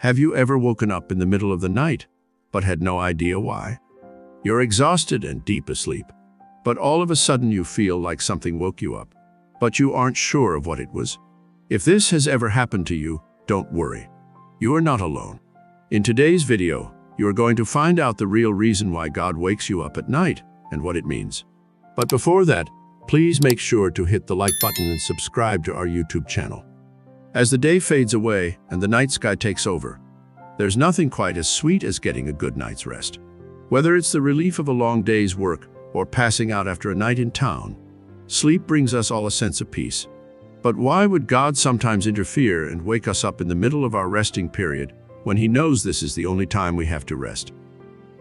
Have you ever woken up in the middle of the night, but had no idea why? You're exhausted and deep asleep, but all of a sudden you feel like something woke you up, but you aren't sure of what it was. If this has ever happened to you, don't worry. You are not alone. In today's video, you are going to find out the real reason why God wakes you up at night and what it means. But before that, please make sure to hit the like button and subscribe to our YouTube channel. As the day fades away and the night sky takes over, there's nothing quite as sweet as getting a good night's rest. Whether it's the relief of a long day's work or passing out after a night in town, sleep brings us all a sense of peace. But why would God sometimes interfere and wake us up in the middle of our resting period when He knows this is the only time we have to rest?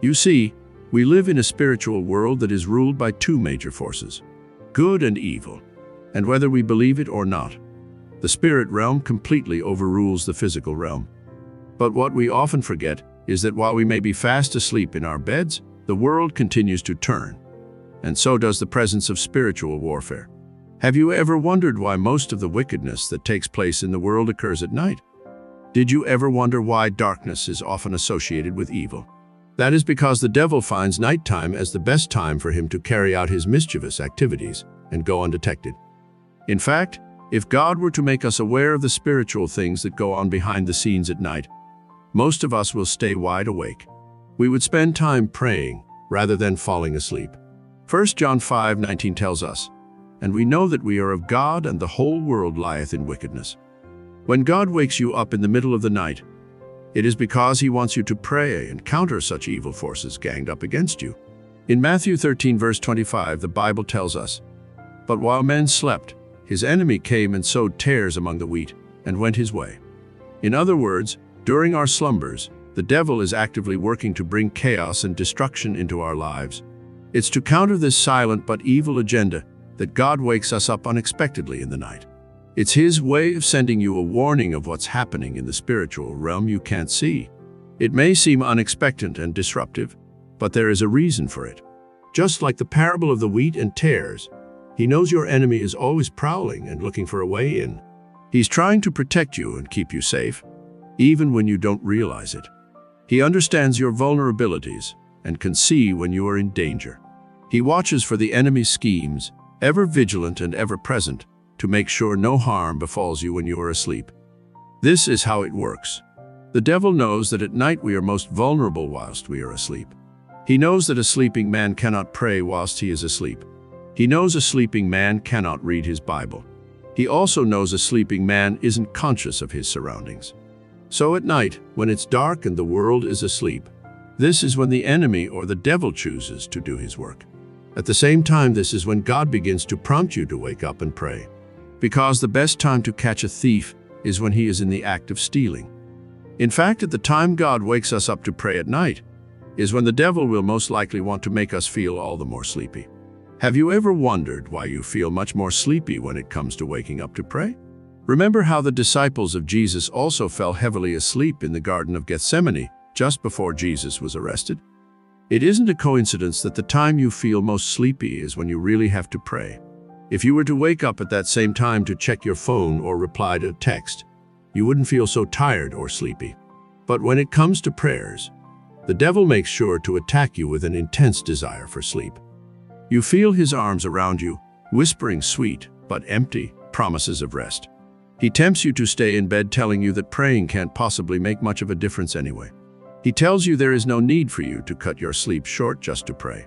You see, we live in a spiritual world that is ruled by two major forces, good and evil. And whether we believe it or not, the spirit realm completely overrules the physical realm. But what we often forget is that while we may be fast asleep in our beds, the world continues to turn. And so does the presence of spiritual warfare. Have you ever wondered why most of the wickedness that takes place in the world occurs at night? Did you ever wonder why darkness is often associated with evil? That is because the devil finds nighttime as the best time for him to carry out his mischievous activities and go undetected. In fact, if God were to make us aware of the spiritual things that go on behind the scenes at night, most of us will stay wide awake. We would spend time praying rather than falling asleep. 1 John 5:19 tells us, "And we know that we are of God, and the whole world lieth in wickedness." When God wakes you up in the middle of the night, it is because He wants you to pray and counter such evil forces ganged up against you. In Matthew 13 verse 25, the Bible tells us, "But while men slept, his enemy came and sowed tares among the wheat, and went his way." In other words, during our slumbers, the devil is actively working to bring chaos and destruction into our lives. It's to counter this silent but evil agenda that God wakes us up unexpectedly in the night. It's His way of sending you a warning of what's happening in the spiritual realm you can't see. It may seem unexpected and disruptive, but there is a reason for it. Just like the parable of the wheat and tares, He knows your enemy is always prowling and looking for a way in. He's trying to protect you and keep you safe, even when you don't realize it. He understands your vulnerabilities and can see when you are in danger. He watches for the enemy's schemes, ever vigilant and ever present, to make sure no harm befalls you when you are asleep. This is how it works. The devil knows that at night we are most vulnerable whilst we are asleep. He knows that a sleeping man cannot pray whilst he is asleep. He knows a sleeping man cannot read his Bible. He also knows a sleeping man isn't conscious of his surroundings. So at night, when it's dark and the world is asleep, this is when the enemy or the devil chooses to do his work. At the same time, this is when God begins to prompt you to wake up and pray. Because the best time to catch a thief is when he is in the act of stealing. In fact, at the time God wakes us up to pray at night is when the devil will most likely want to make us feel all the more sleepy. Have you ever wondered why you feel much more sleepy when it comes to waking up to pray? Remember how the disciples of Jesus also fell heavily asleep in the Garden of Gethsemane just before Jesus was arrested? It isn't a coincidence that the time you feel most sleepy is when you really have to pray. If you were to wake up at that same time to check your phone or reply to a text, you wouldn't feel so tired or sleepy. But when it comes to prayers, the devil makes sure to attack you with an intense desire for sleep. You feel his arms around you, whispering sweet but empty promises of rest. He tempts you to stay in bed, telling you that praying can't possibly make much of a difference anyway. He tells you there is no need for you to cut your sleep short just to pray.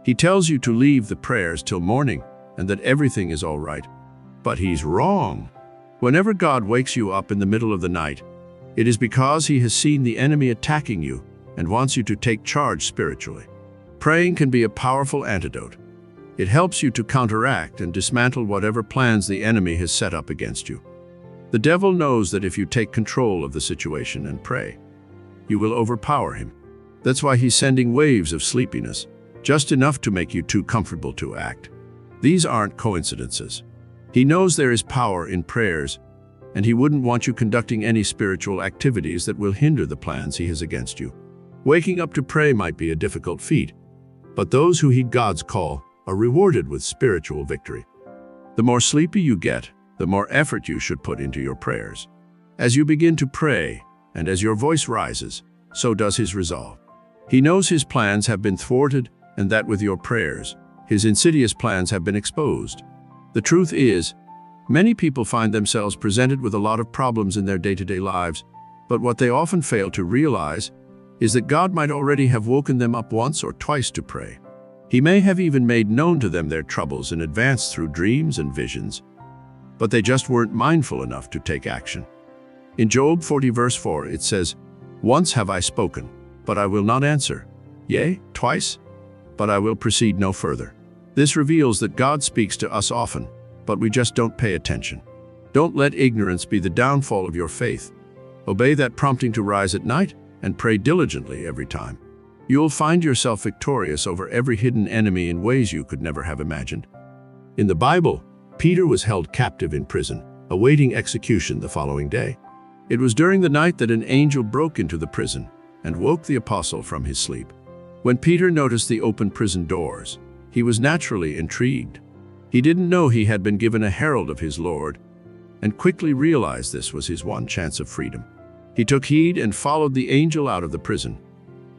He tells you to leave the prayers till morning and that everything is all right. But he's wrong. Whenever God wakes you up in the middle of the night, it is because He has seen the enemy attacking you and wants you to take charge spiritually. Praying can be a powerful antidote. It helps you to counteract and dismantle whatever plans the enemy has set up against you. The devil knows that if you take control of the situation and pray, you will overpower him. That's why he's sending waves of sleepiness, just enough to make you too comfortable to act. These aren't coincidences. He knows there is power in prayers, and he wouldn't want you conducting any spiritual activities that will hinder the plans he has against you. Waking up to pray might be a difficult feat, but those who heed God's call are rewarded with spiritual victory. The more sleepy you get, the more effort you should put into your prayers. As you begin to pray, and as your voice rises, so does his resolve. He knows his plans have been thwarted, and that with your prayers, his insidious plans have been exposed. The truth is, many people find themselves presented with a lot of problems in their day-to-day lives, but what they often fail to realize is that God might already have woken them up once or twice to pray. He may have even made known to them their troubles in advance through dreams and visions, but they just weren't mindful enough to take action. In Job 40 verse 4, it says, "Once have I spoken, but I will not answer. Yea, twice, but I will proceed no further." This reveals that God speaks to us often, but we just don't pay attention. Don't let ignorance be the downfall of your faith. Obey that prompting to rise at night and pray diligently every time. You'll find yourself victorious over every hidden enemy in ways you could never have imagined. In the Bible, Peter was held captive in prison, awaiting execution the following day. It was during the night that an angel broke into the prison and woke the apostle from his sleep. When Peter noticed the open prison doors, he was naturally intrigued. He didn't know he had been given a herald of his Lord, and quickly realized this was his one chance of freedom. He took heed and followed the angel out of the prison,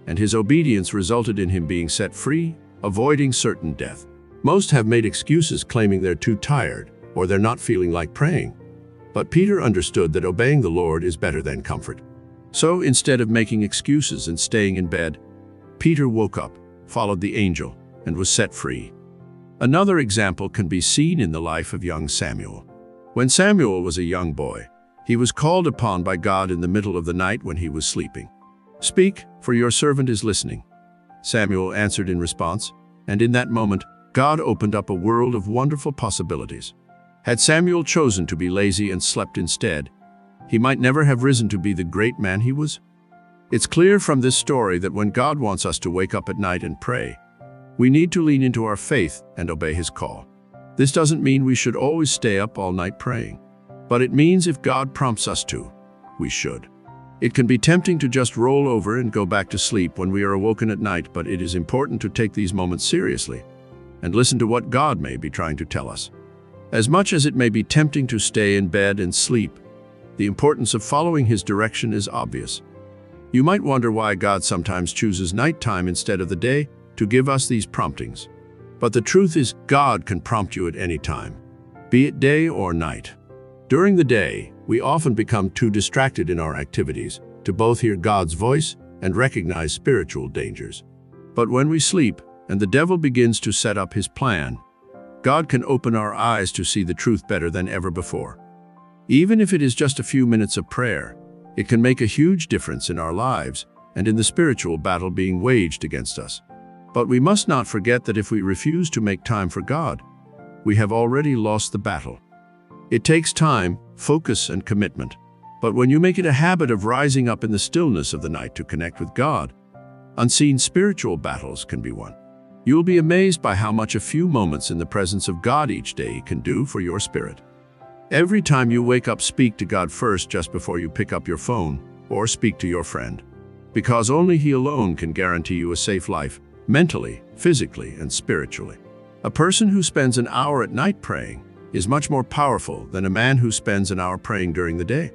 and his obedience resulted in him being set free, avoiding certain death. Most have made excuses claiming they're too tired or they're not feeling like praying. But Peter understood that obeying the Lord is better than comfort. So instead of making excuses and staying in bed, Peter woke up, followed the angel, and was set free. Another example can be seen in the life of young Samuel. When Samuel was a young boy, he was called upon by God in the middle of the night when he was sleeping. "Speak, for your servant is listening," Samuel answered in response, and in that moment, God opened up a world of wonderful possibilities. Had Samuel chosen to be lazy and slept instead, he might never have risen to be the great man he was. It's clear from this story that when God wants us to wake up at night and pray, we need to lean into our faith and obey his call. This doesn't mean we should always stay up all night praying, but it means if God prompts us to, we should. It can be tempting to just roll over and go back to sleep when we are awoken at night, but it is important to take these moments seriously and listen to what God may be trying to tell us. As much as it may be tempting to stay in bed and sleep, the importance of following his direction is obvious. You might wonder why God sometimes chooses nighttime instead of the day to give us these promptings. But the truth is, God can prompt you at any time, be it day or night. During the day, we often become too distracted in our activities to both hear God's voice and recognize spiritual dangers. But when we sleep and the devil begins to set up his plan, God can open our eyes to see the truth better than ever before. Even if it is just a few minutes of prayer, it can make a huge difference in our lives and in the spiritual battle being waged against us. But we must not forget that if we refuse to make time for God, we have already lost the battle. It takes time, focus, and commitment. But when you make it a habit of rising up in the stillness of the night to connect with God, unseen spiritual battles can be won. You will be amazed by how much a few moments in the presence of God each day can do for your spirit. Every time you wake up, speak to God first just before you pick up your phone or speak to your friend, because only He alone can guarantee you a safe life, mentally, physically, and spiritually. A person who spends an hour at night praying is much more powerful than a man who spends an hour praying during the day.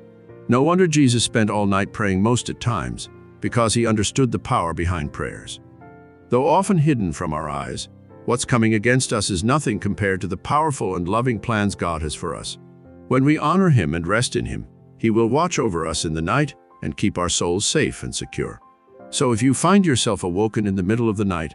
No wonder Jesus spent all night praying most at times, because he understood the power behind prayers. Though often hidden from our eyes, what's coming against us is nothing compared to the powerful and loving plans God has for us. When we honor Him and rest in Him, He will watch over us in the night and keep our souls safe and secure. So if you find yourself awoken in the middle of the night,